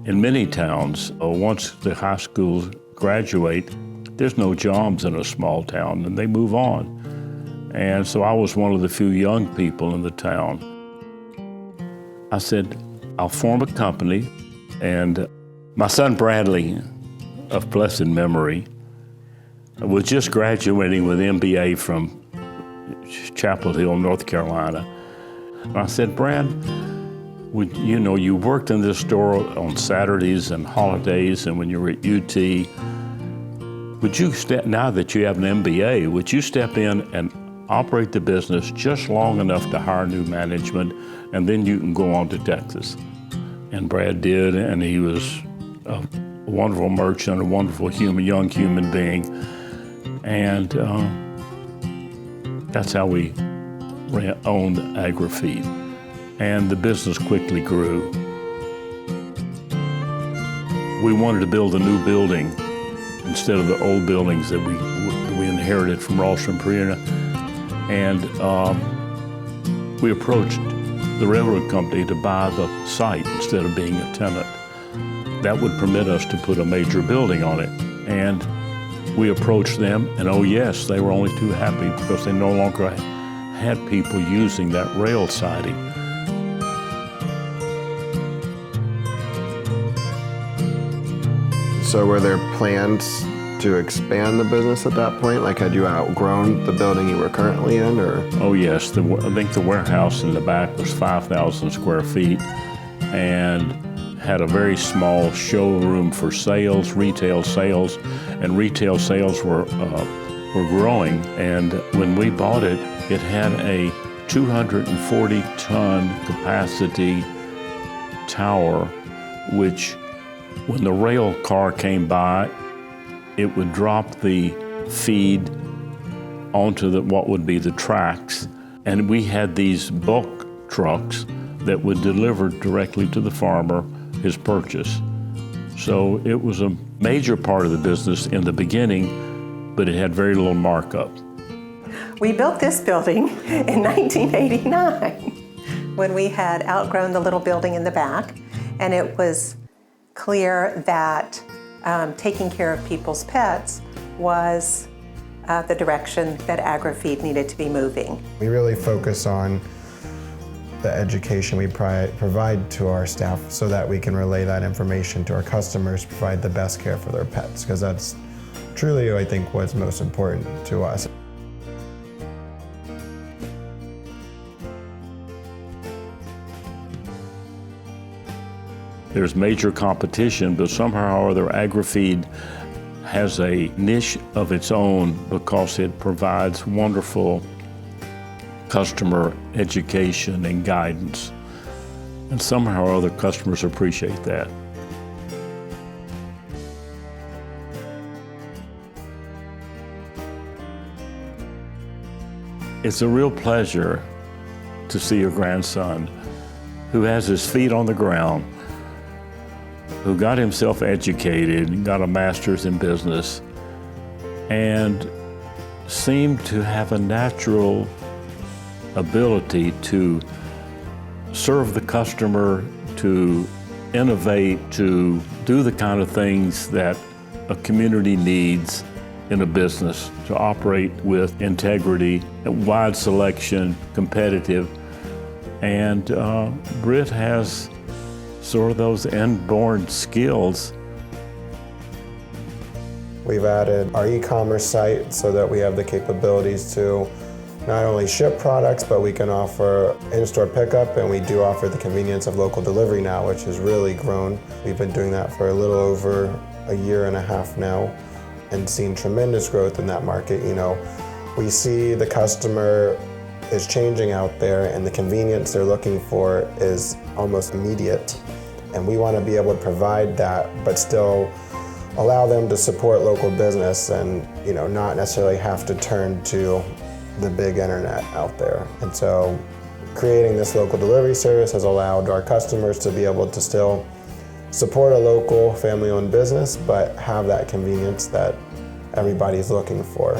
In many towns, once the high schools graduate, there's no jobs in a small town and they move on. And so I was one of the few young people in the town. I said, I'll form a company. And my son Bradley, of blessed memory, was just graduating with an MBA from Chapel Hill, North Carolina. And I said, Brad, you worked in this store on Saturdays and holidays and when you were at UT, now that you have an MBA, would you step in and operate the business just long enough to hire new management, and then you can go on to Texas? And Brad did, and he was a wonderful merchant, a wonderful young human being. And that's how we owned Agri Feed. And the business quickly grew. We wanted to build a new building instead of the old buildings that we inherited from Ralston Purina. And we approached the railroad company to buy the site instead of being a tenant. That would permit us to put a major building on it. And we approached them, and oh yes, they were only too happy because they no longer had people using that rail siding. So were there plans to expand the business at that point? Like, had you outgrown the building you were currently in, or? Oh yes, I think the warehouse in the back was 5,000 square feet and had a very small showroom for sales, retail sales, and retail sales were growing. And when we bought it, it had a 240-ton capacity tower, which when the rail car came by, it would drop the feed onto what would be the tracks. And we had these bulk trucks that would deliver directly to the farmer his purchase. So it was a major part of the business in the beginning, but it had very little markup. We built this building in 1989 when we had outgrown the little building in the back, and it was clear that taking care of people's pets was the direction that Agri Feed needed to be moving. We really focus on the education we provide to our staff so that we can relay that information to our customers, provide the best care for their pets, because that's truly, I think, what's most important to us. There's major competition, but somehow or other Agri Feed has a niche of its own because it provides wonderful customer education and guidance. And somehow or other customers appreciate that. It's a real pleasure to see your grandson who has his feet on the ground, who got himself educated and got a master's in business and seemed to have a natural ability to serve the customer, to innovate, to do the kind of things that a community needs in a business, to operate with integrity, wide selection, competitive. And Britt has sort of those inborn skills. We've added our e-commerce site so that we have the capabilities to not only ship products, but we can offer in-store pickup, and we do offer the convenience of local delivery now, which has really grown. We've been doing that for a little over a year and a half now and seen tremendous growth in that market. We see the customer is changing out there, and the convenience they're looking for is almost immediate. And we want to be able to provide that, but still allow them to support local business and not necessarily have to turn to the big internet out there. And so creating this local delivery service has allowed our customers to be able to still support a local family-owned business, but have that convenience that everybody's looking for.